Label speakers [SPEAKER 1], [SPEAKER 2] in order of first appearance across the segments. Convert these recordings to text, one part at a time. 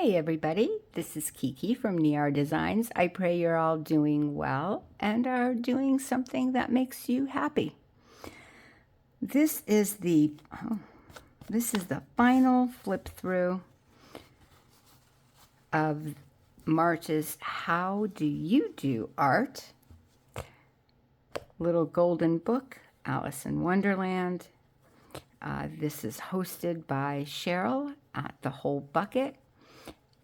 [SPEAKER 1] Hey everybody, this is Kiki from Niar Designs. I pray you're all doing well and are doing something that makes you happy. This is the final flip through of March's How Do You Do Art? Little Golden Book, Alice in Wonderland. This is hosted by Sharyl at The Whole Bucket.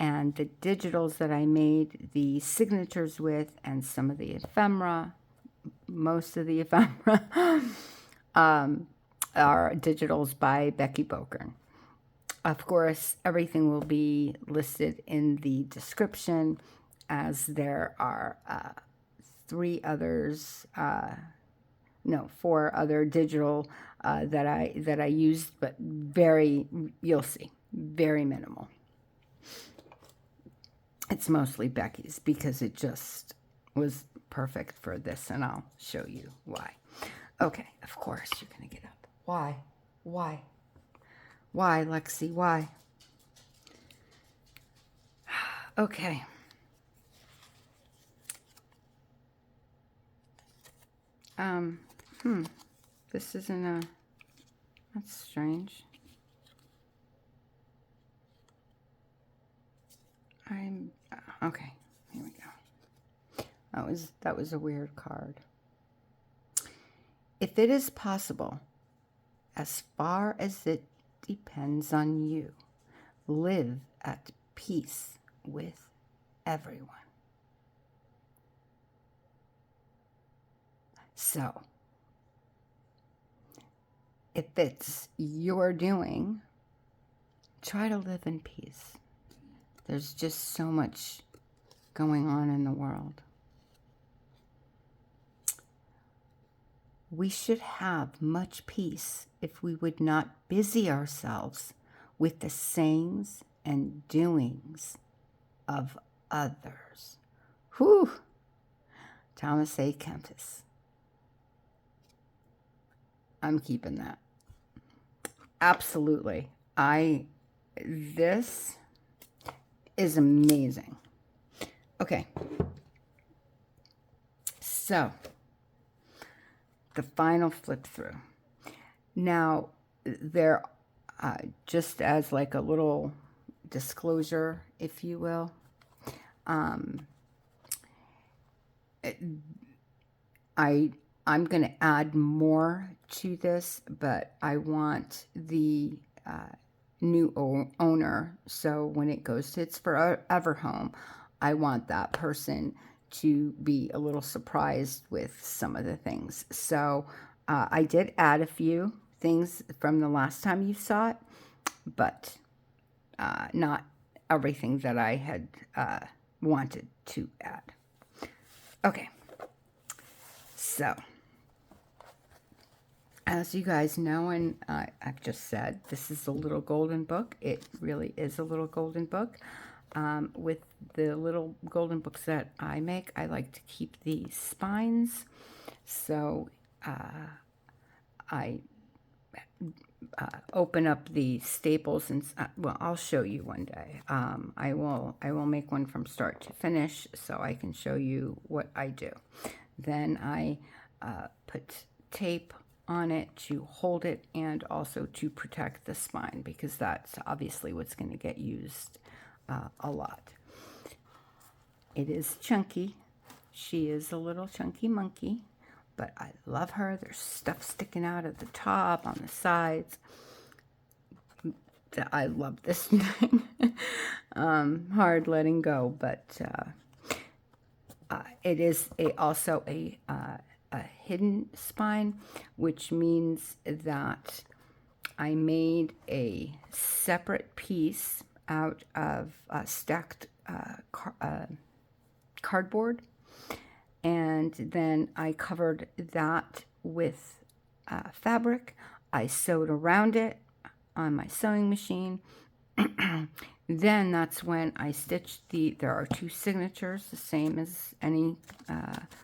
[SPEAKER 1] And the digitals that I made the signatures with and some of the ephemera, most of the ephemera, are digitals by Becky. Of course, everything will be listed in the description, as there are four other digital that I used, but you'll see, very minimal. It's mostly Becky's because it just was perfect for this, and I'll show you why. Okay, of course you're going to get up. Why? Why? Why, Lexi? Why? Okay. This isn't a... That's strange. Okay, here we go. That was a weird card. If it is possible, as far as it depends on you, live at peace with everyone. So, if it's your doing, try to live in peace. There's just so much going on in the world. We should have much peace if we would not busy ourselves with the sayings and doings of others. Whew! Thomas A. Kempis. I'm keeping that. Absolutely. This is amazing. Okay. So, the final flip through. Now, there, just as like a little disclosure, if you will, I'm going to add more to this, but I want the new owner, so when it goes to its forever home, I want that person to be a little surprised with some of the things. So I did add a few things from the last time you saw it, but not everything that I had wanted to add. Okay, so as you guys know, and I've just said, this is a little golden book. It really is a little golden book. With the little golden books that I make, I like to keep the spines. So I open up the staples, and well, I'll show you one day. I will make one from start to finish so I can show you what I do. Then I put tape on it to hold it and also to protect the spine, because that's obviously what's going to get used a lot. It is chunky. She is a little chunky monkey, but I love her. There's stuff sticking out at the top, on the sides. I love this thing. Hard letting go, but it is also a hidden spine, which means that I made a separate piece out of stacked cardboard, and then I covered that with fabric. I sewed around it on my sewing machine. Then that's when I stitched there are two signatures, the same as any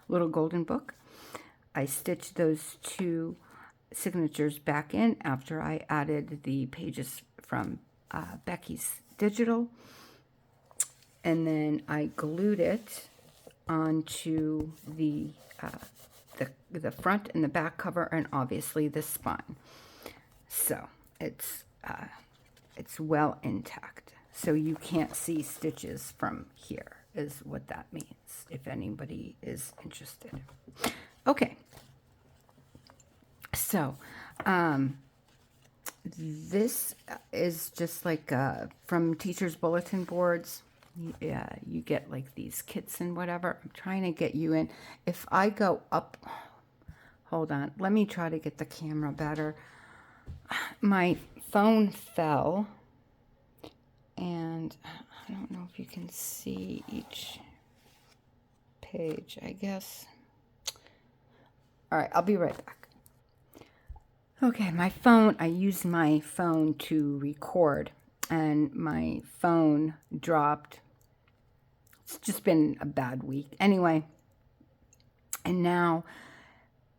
[SPEAKER 1] little golden book. I stitched those two signatures back in after I added the pages from Becky's digital. and then I glued it onto the front and the back cover, and obviously the spine. So it's well intact. So you can't see stitches from here, is what that means, if anybody is interested. Okay. So, this is just like from teachers' bulletin boards. Yeah, you get like these kits and whatever. I'm trying to get you in. If I go up, hold on. Let me try to get the camera better. My phone fell, and I don't know if you can see each page, I guess. All right, I'll be right back. Okay, my phone, I used my phone to record, and my phone dropped. It's just been a bad week. Anyway, and now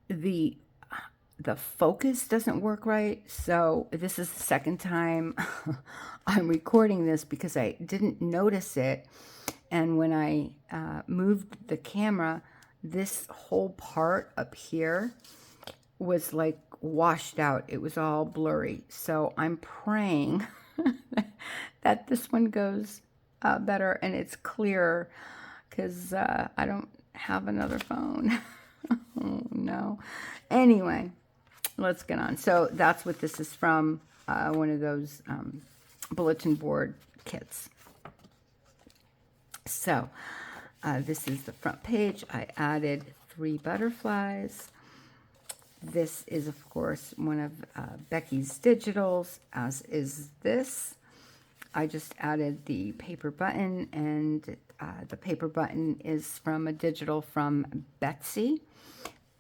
[SPEAKER 1] the focus doesn't work right. So this is the second time I'm recording this because I didn't notice it. And when I moved the camera, this whole part up here was like washed out. It was all blurry. So I'm praying that this one goes better and it's clearer, because I don't have another phone. Oh no. Anyway, let's get on. So that's what this is from, one of those bulletin board kits. So this is the front page. I added 3 butterflies. This is, of course, one of Becky's digitals, as is this. I just added the paper button, and the paper button is from a digital from Betsy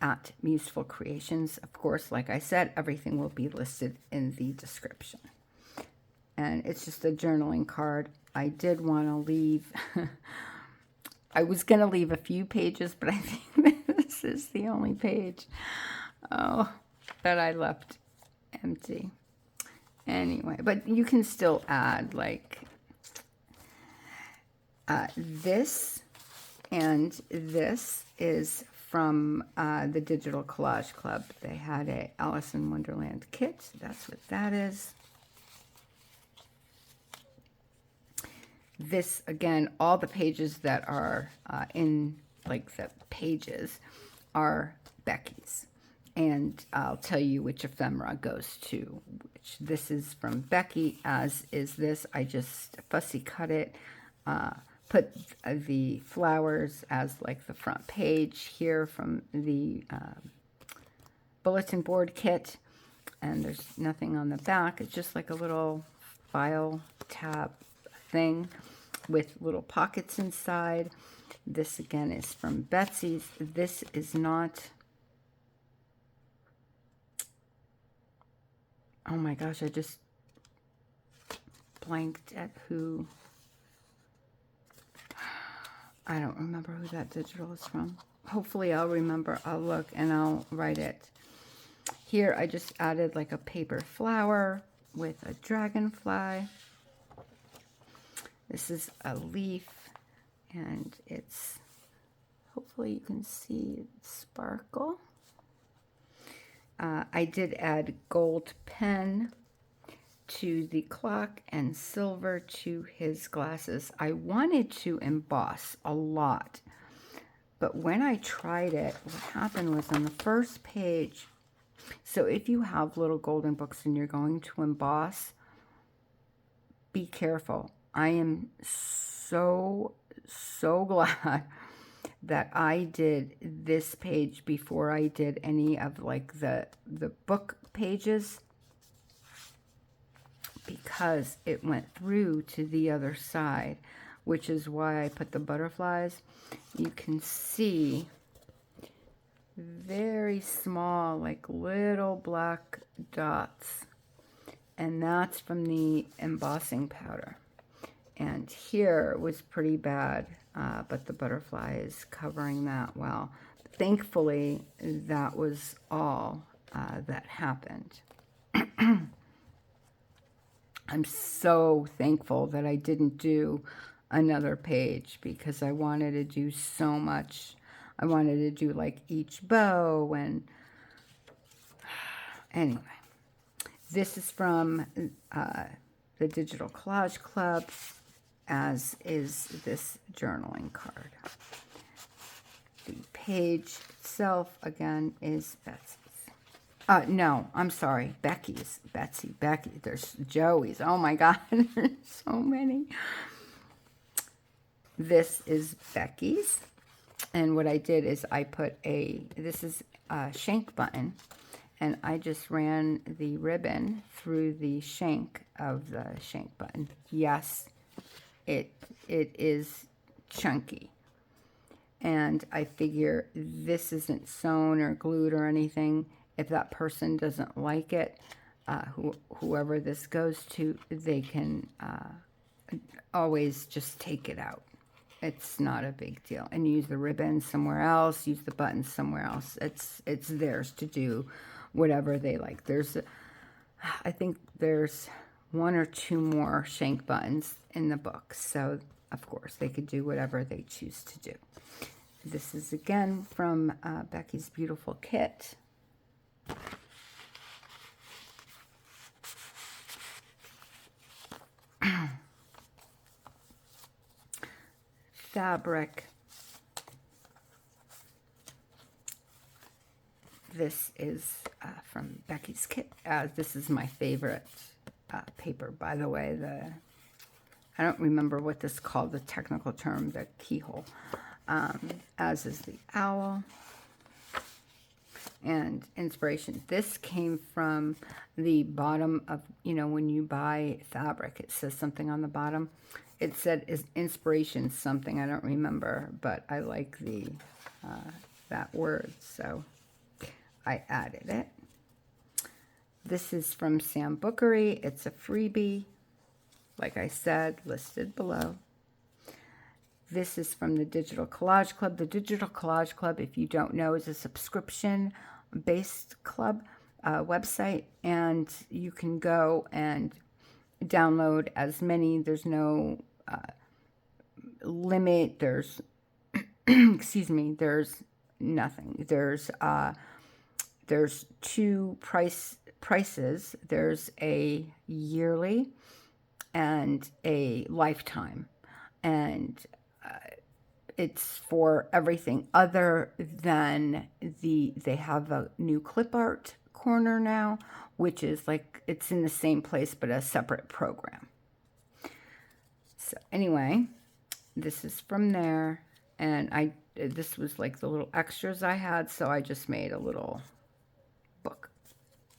[SPEAKER 1] at Museful Creations. Of course, like I said, everything will be listed in the description. And it's just a journaling card. I did want to leave, I was going to leave a few pages, but I think this is the only page that I left empty. Anyway, but you can still add like this, and this is from the Digital Collage Club. They had a Alice in Wonderland kit. That's what that is. This, again, all the pages that are in, like, the pages are Becky's. And I'll tell you which ephemera goes to which. This is from Becky, as is this. I just fussy cut it, put the flowers as, like, the front page here from the bulletin board kit. And there's nothing on the back. It's just like a little file tab thing with little pockets inside. This again is from Betsy's. This is not, oh my gosh, I just blanked at who, I don't remember who that digital is from. Hopefully I'll remember. I'll look and I'll write it. Here I just added like a paper flower with a dragonfly. This is a leaf, and it's, hopefully you can see it sparkle. I did add gold pen to the clock and silver to his glasses. I wanted to emboss a lot, but when I tried it, what happened was on the first page, so if you have little golden books and you're going to emboss, be careful. I am so glad that I did this page before I did any of like the book pages, because it went through to the other side, which is why I put the butterflies. You can see very small, like little black dots, and that's from the embossing powder. And here was pretty bad, but the butterfly is covering that well. Thankfully, that was all that happened. I'm so thankful that I didn't do another page because I wanted to do so much. I wanted to do like each bow, and anyway. This is from the Digital Collage Club, as is this journaling card. The page itself, again, is Betsy's. No, I'm sorry, Becky's. Becky. There's Joey's. Oh my God, there's so many. This is Becky's. And what I did is I put this is a shank button. And I just ran the ribbon through the shank of the shank button. Yes, it is chunky. And I figure this isn't sewn or glued or anything. If that person doesn't like it, whoever this goes to, they can always just take it out. It's not a big deal. And use the ribbon somewhere else, use the buttons somewhere else. It's theirs to do whatever they like. I think there's 1 or 2 more shank buttons in the book. So, of course, they could do whatever they choose to do. This is, again, from Becky's Beautiful Kit. Fabric. This is from Becky's Kit. This is my favorite paper, by the way. I don't remember what this is called, the technical term, the keyhole. As is the owl. And inspiration. This came from the bottom of, when you buy fabric, it says something on the bottom. It said is inspiration something. I don't remember, but I like that word, so I added it. This is from Sam Bookery. It's a freebie, like I said, listed below. This is from the Digital Collage Club. The Digital Collage Club, if you don't know, is a subscription-based club website, and you can go and download as many. There's no limit. There's, excuse me, there's nothing. There's 2 prices. There's a yearly and a lifetime. And it's for everything other than they have a new clip art corner now, which is like, it's in the same place, but a separate program. So anyway, this is from there. And this was like the little extras I had. So I just made a little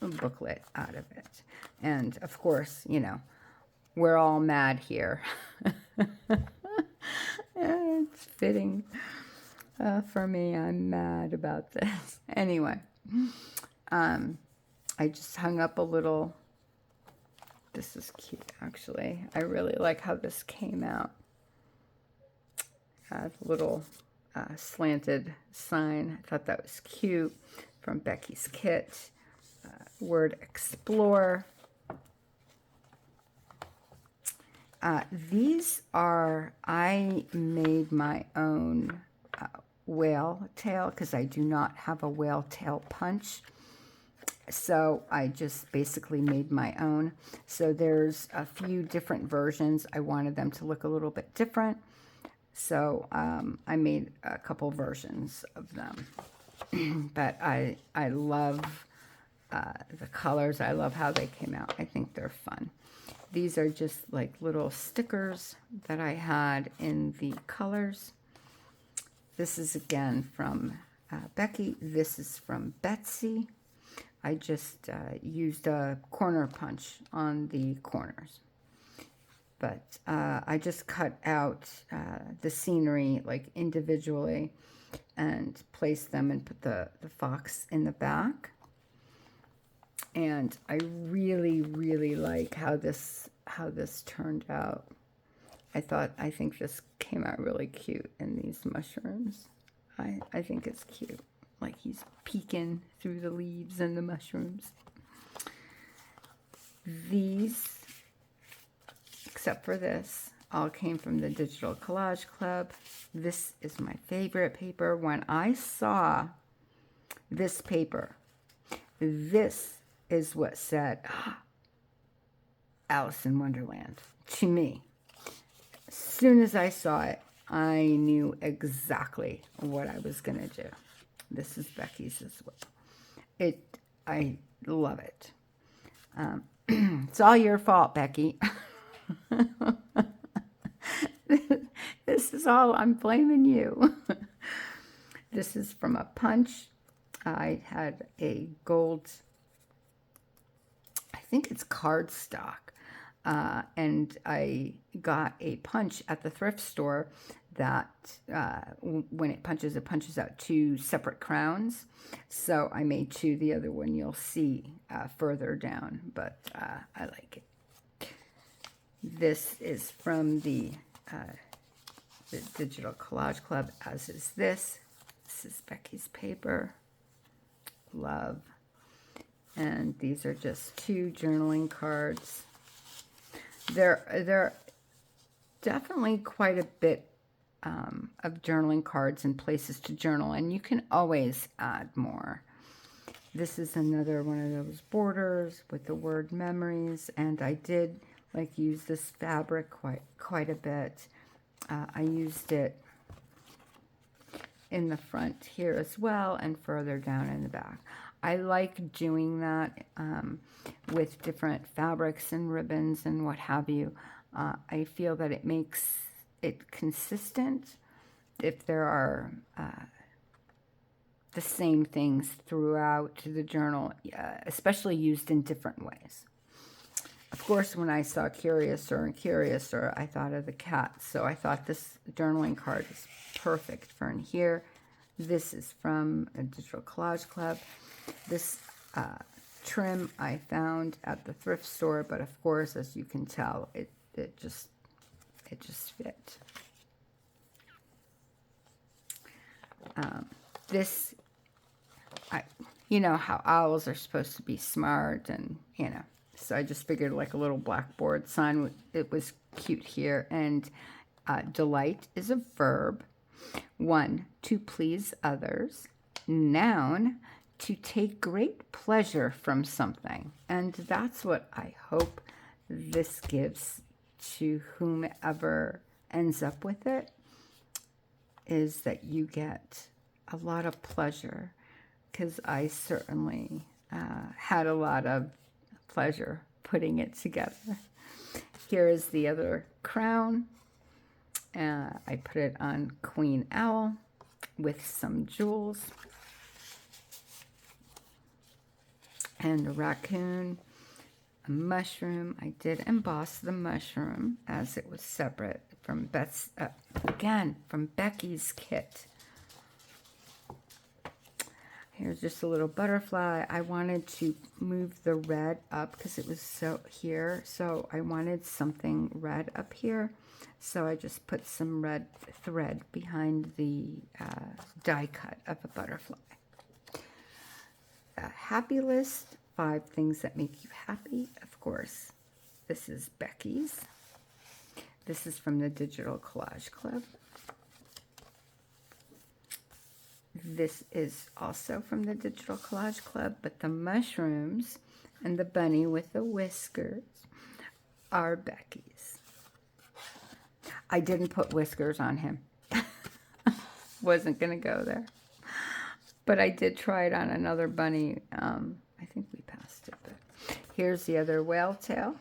[SPEAKER 1] booklet out of it. And of course, we're all mad here. It's fitting for me. I'm mad about this. Anyway, I just hung up a little. This is cute, actually. I really like how this came out. A little slanted sign. I thought that was cute. From Becky's Kit. Word Explore. These are, I made my own whale tail because I do not have a whale tail punch. So I just basically made my own. So there's a few different versions. I wanted them to look a little bit different. So I made a couple versions of them. But I love the colors. I love how they came out. I think they're fun. These are just like little stickers that I had in the colors. This is again from Becky. This is from Betsy. I just used a corner punch on the corners. But I just cut out the scenery like individually and placed them and put the fox in the back. And I really, really like how this turned out. I think this came out really cute in these mushrooms. I think it's cute. Like he's peeking through the leaves and the mushrooms. These, except for this, all came from the Digital Collage Club. This is my favorite paper. When I saw this paper, this is what said, Alice in Wonderland to me. As soon as I saw it, I knew exactly what I was going to do. This is Becky's as well. I love it. It's all your fault, Becky. This is all, I'm blaming you. This is from a punch. I had a gold, I think it's cardstock, and I got a punch at the thrift store that when it punches out 2 separate crowns. So I made 2. The other one you'll see further down, but I like it. This is from the Digital Collage Club, as is this. This is Becky's paper. Love. And these are just 2 journaling cards. They're definitely quite a bit of journaling cards and places to journal, and you can always add more. This is another one of those borders with the word memories, and I did use this fabric quite a bit. I used it in the front here as well and further down in the back. I like doing that with different fabrics and ribbons and what have you. I feel that it makes it consistent if there are the same things throughout the journal, especially used in different ways. Of course, when I saw Curiouser, I thought of the cat, so I thought this journaling card is perfect for in here. This is from a Digital Collage Club. This trim I found at the thrift store, but of course, as you can tell, it just fit. This, you know how owls are supposed to be smart, and so I just figured like a little blackboard sign. It was cute here. And delight is a verb. 1, to please others. Noun, to take great pleasure from something. And that's what I hope this gives to whomever ends up with it, is that you get a lot of pleasure, because I certainly had a lot of pleasure putting it together. Here is the other crown. I put it on Queen Owl with some jewels. And a raccoon, a mushroom. I did emboss the mushroom as it was separate from from Becky's kit. Here's just a little butterfly. I wanted to move the red up because it was so here. So I wanted something red up here. So I just put some red thread behind the die cut of a butterfly. A happy list, 5 things that make you happy. Of course, this is Becky's. This is from the Digital Collage Club. This is also from the Digital Collage Club, but the mushrooms and the bunny with the whiskers are Becky's. I didn't put whiskers on him. Wasn't going to go there. But I did try it on another bunny. I think we passed it. But here's the other whale tail.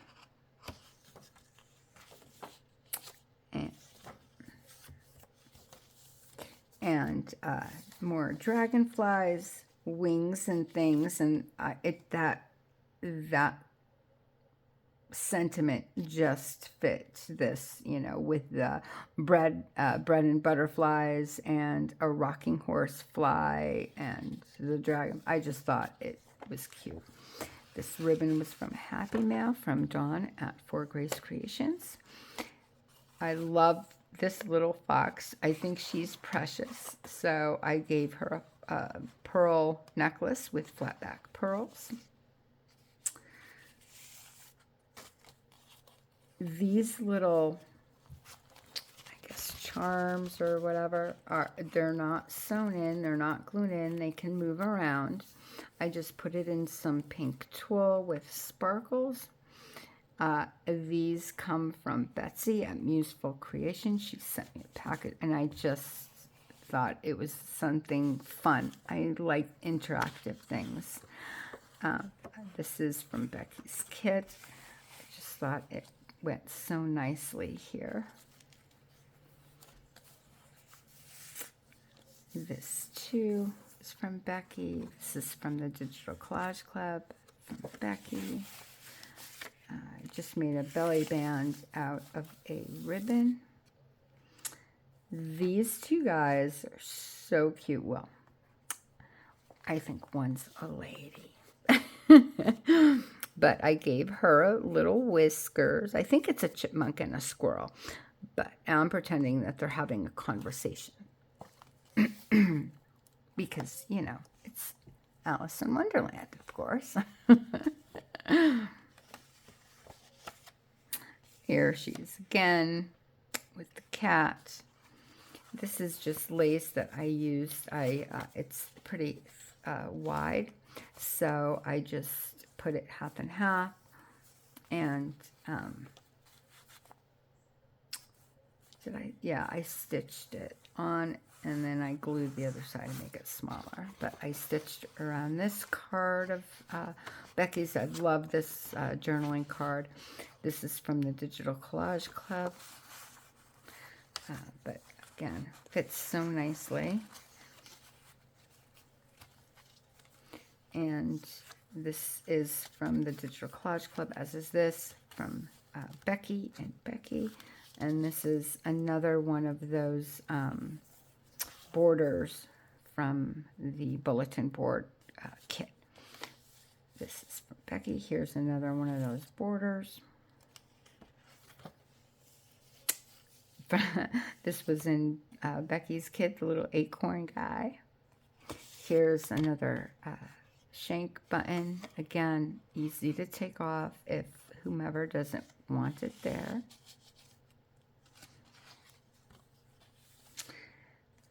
[SPEAKER 1] And more dragonflies, wings and things. And that sentiment just fits this, with the bread and butterflies and a rocking horse fly and the dragon. I just thought it was cute. This ribbon was from Happy Mail from Dawn at 4 Grace Creations. I love this little fox. I think she's precious, so I gave her a pearl necklace with flat back pearls. These little charms or whatever, they're not sewn in, they're not glued in, they can move around. I just put it in some pink tulle with sparkles. These come from Betsy at Museful Creation. She sent me a packet, and I just thought it was something fun. I like interactive things. This is from Becky's kit. I just thought it went so nicely here. This too is from Becky. This is from the Digital Collage Club from Becky. I just made a belly band out of a ribbon. These two guys are so cute. Well, I think one's a lady. But I gave her little whiskers. I think it's a chipmunk and a squirrel. But I'm pretending that they're having a conversation. Because, you know, it's Alice in Wonderland, of course. Here she is again with the cat. This is just lace that I used. It's pretty wide, so I just put it half and half, and I stitched it on, and then I glued the other side to make it smaller. But I stitched around this card of Becky's. I love this journaling card. This is from the Digital Collage Club. But again, fits so nicely. And this is from the Digital Collage Club, as is this from Becky and Becky. And this is another one of those borders from the bulletin board kit. This is from Becky. Here's another one of those borders. This was in Becky's kit, the little acorn guy. Here's another shank button. Again, easy to take off if whomever doesn't want it there.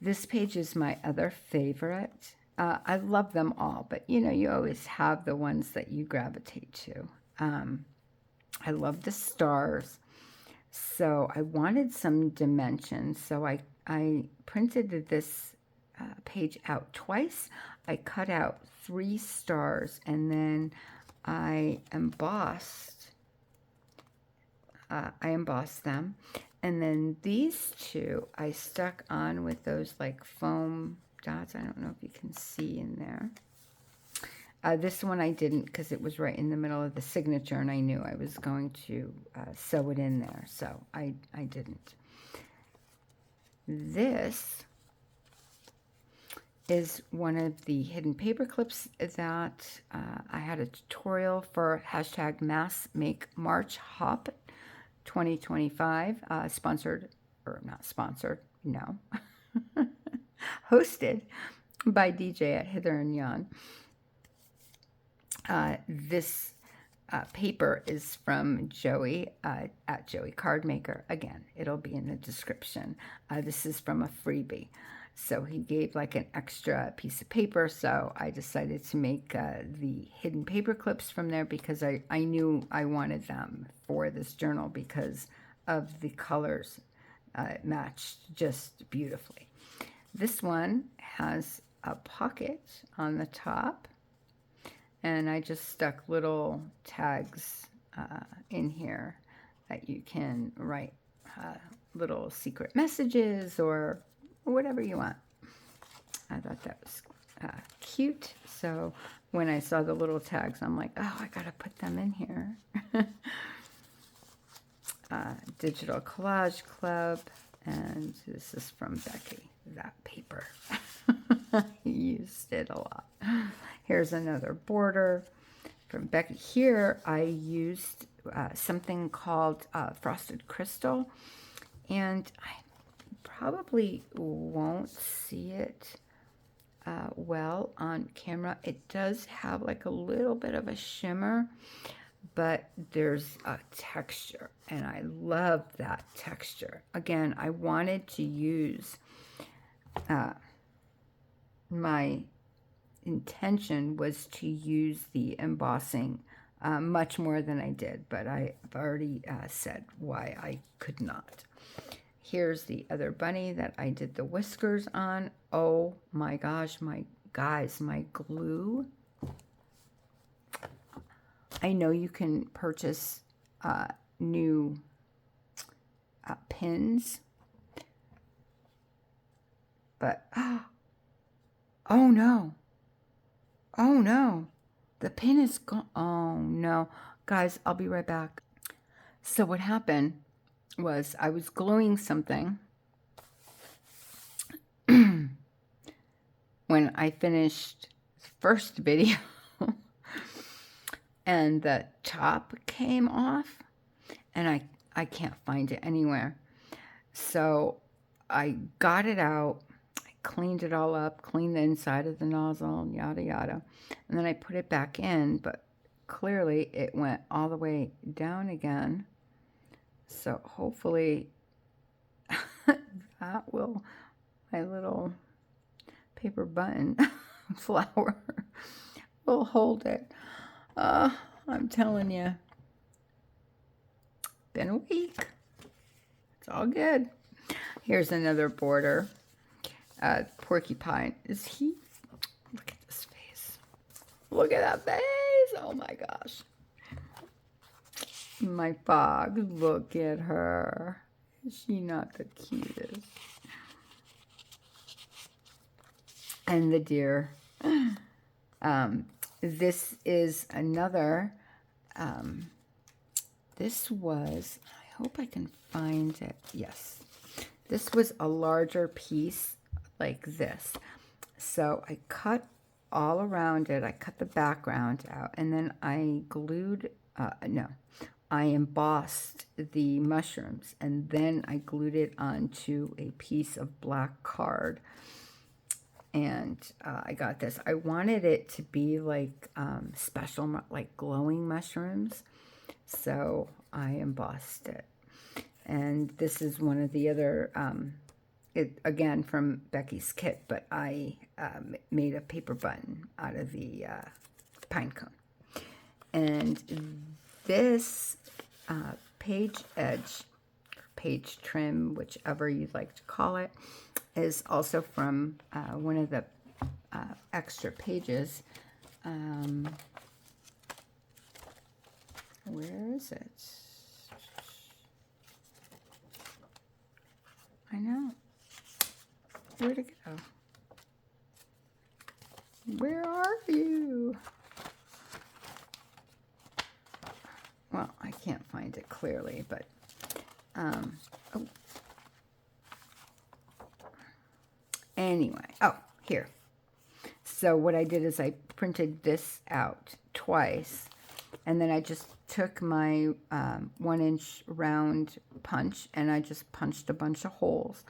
[SPEAKER 1] This page is my other favorite. I love them all, but you know, you always have the ones that you gravitate to. I love the stars. So I wanted some dimensions, so I printed this page out twice. I cut out 3 stars, and then I embossed them. And then these two I stuck on with those like foam dots. I don't know if you can see in there. This one I didn't, because it was right in the middle of the signature, and I knew I was going to sew it in there, so I didn't. This is one of the hidden paper clips that I had a tutorial for hashtag Mass Make March Hop 2025, sponsored, or not sponsored, no, hosted by DJ at Hither and Yon. This paper is from Joey at Joey Cardmaker. Again, it'll be in the description. This is from a freebie. So he gave like an extra piece of paper, so I decided to make the hidden paper clips from there because I knew I wanted them for this journal because of the colors. It matched just beautifully. This one has a pocket on the top, and I just stuck little tags in here that you can write little secret messages or whatever you want. I thought that was cute. So when I saw the little tags, I'm like, oh, I gotta put them in here. Digital Collage Club, and this is from Becky. That paper. Used it a lot. Here's another border from Becky. Here I used something called Frosted Crystal, and I probably won't see it well on camera. It does have like a little bit of a shimmer, but there's a texture, and I love that texture. Again, I wanted to use, my intention was to use the embossing much more than I did, but I've already said why I could not. Here's the other bunny that I did the whiskers on. Oh my gosh, my guys, my glue. I know you can purchase new pins, but oh no, oh no, the pin is gone. Oh no, guys, I'll be right back. So what happened was I was gluing something when I finished the first video and the top came off, and I can't find it anywhere. So I got it out, I cleaned it all up, cleaned the inside of the nozzle, yada yada, and then I put it back in, but clearly it went all the way down again. So hopefully that will, my little paper button flower will hold it. I'm telling you, been a week. It's all good. Here's another border. Porcupine. Is he? Look at this face. Look at that face. Oh my gosh. My fox. Look at her. Is she not the cutest? And the deer. This is another. This was, I hope I can find it. Yes. This was a larger piece like this. So I cut all around it. I cut the background out, and then I glued, I embossed the mushrooms, and then I glued it onto a piece of black card. And I got this. I wanted it to be like special, like glowing mushrooms. So I embossed it. And this is one of the other, again, from Becky's kit, but I made a paper button out of the pine cone. And this page edge, page trim, whichever you'd like to call it, is also from one of the extra pages. Where is it? I know. Where'd it go? Where are you? Well, I can't find it clearly, but oh. Anyway, oh, here. So what I did is I printed this out twice, and then I just took my 1-inch round punch, and I just punched a bunch of holes,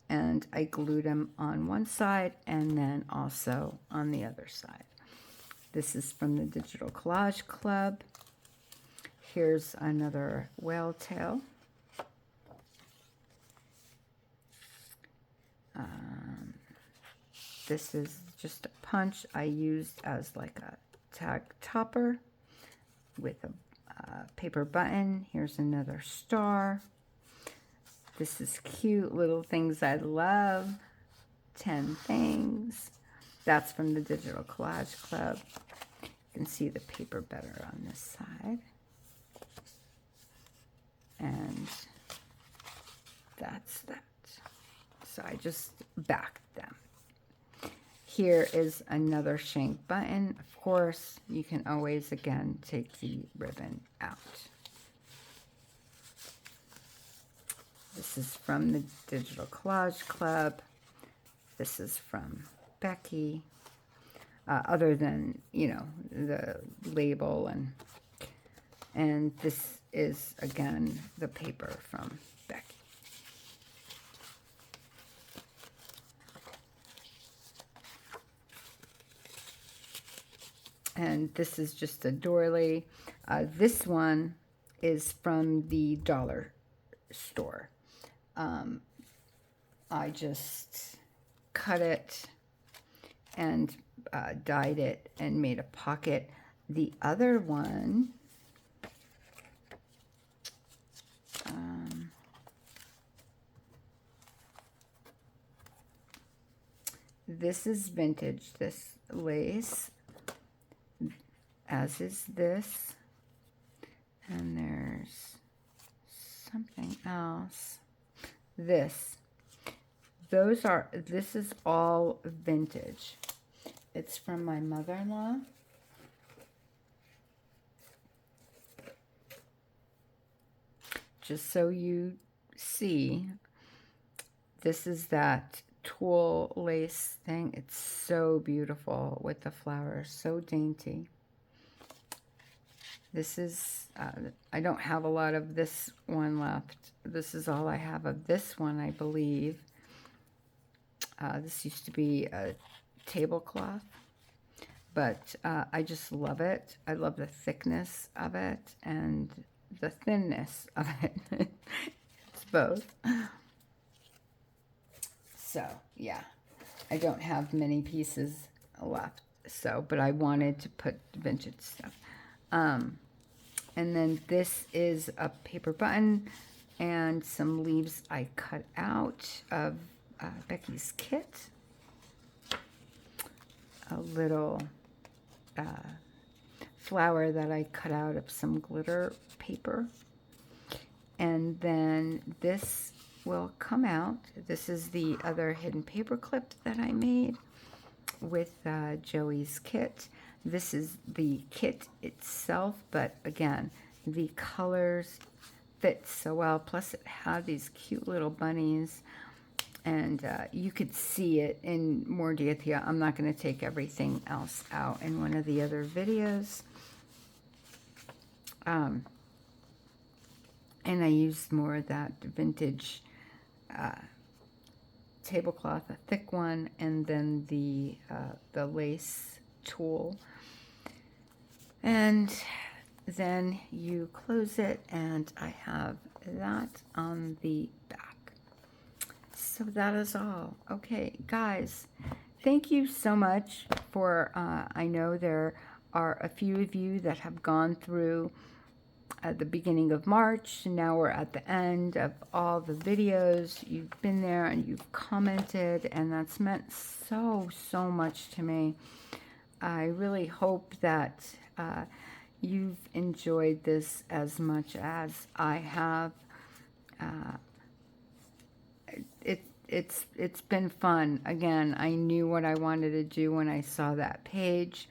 [SPEAKER 1] and I glued them on one side and then also on the other side. This is from the Digital Collage Club. Here's another whale tail. This is just a punch I used as like a tag topper with a paper button. Here's another star. This is cute, little things I love. 10 things. That's from the Digital Collage Club. You can see the paper better on this side. And that's that. So I just backed them. Here is another shank button. Of course, you can always, again, take the ribbon out. This is from the Digital Collage Club. This is from Becky. Other than, you know, the label, and this is, again, the paper from Becky. And this is just a doily. This one is from the dollar store. I just cut it and dyed it and made a pocket. The other one, this is vintage, this lace, as is this. And there's something else. This. This is all vintage. It's from my mother-in-law. Just so you see, this is that tulle lace thing. It's so beautiful with the flowers, so dainty. This is, I don't have a lot of this one left. This is all I have of this one, I believe. This used to be a tablecloth, but I just love it. I love the thickness of it and the thinness of it. It's both. So, yeah, I don't have many pieces left, so, but I wanted to put vintage stuff. And then this is a paper button and some leaves I cut out of Becky's kit. A little flower that I cut out of some glitter paper. And then this will come out. This is the other hidden paper clip that I made with Joey's kit. This is the kit itself, but again, the colors fit so well. Plus it had these cute little bunnies, and you could see it in more detail. I'm not going to take everything else out in one of the other videos. And I used more of that vintage tablecloth, a thick one, and then the lace tulle. And then you close it, and I have that on the back. So that is all. Okay, guys, thank you so much for, I know there are a few of you that have gone through at the beginning of March. Now we're at the end of all the videos. You've been there and you've commented, and that's meant so much to me. I really hope that you've enjoyed this as much as I have. It's been fun. Again, I knew what I wanted to do when I saw that page,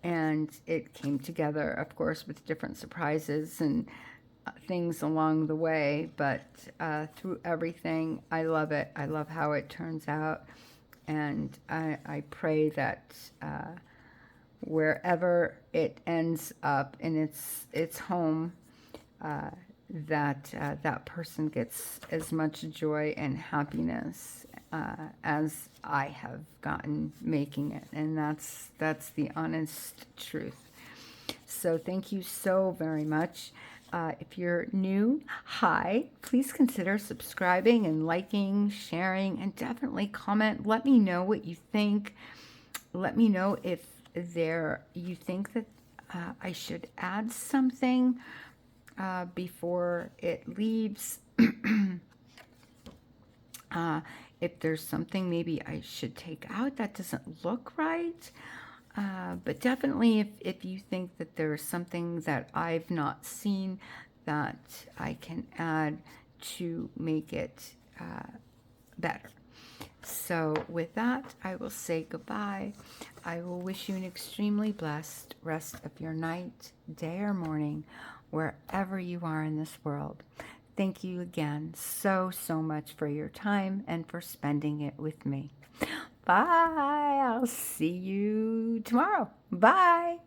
[SPEAKER 1] and it came together, of course, with different surprises and things along the way, but through everything, I love it. I love how it turns out, and I pray that wherever it ends up in its home, that person gets as much joy and happiness as I have gotten making it, and that's the honest truth. So thank you so very much. If you're new, hi, please consider subscribing and liking, sharing, and definitely comment. Let me know what you think. Let me know if you think that I should add something before it leaves. If there's something maybe I should take out that doesn't look right. But definitely if you think that there's something that I've not seen that I can add to make it better. So with that, I will say goodbye. I will wish you an extremely blessed rest of your night, day, or morning, wherever you are in this world. Thank you again so much for your time and for spending it with me. Bye. I'll see you tomorrow. Bye.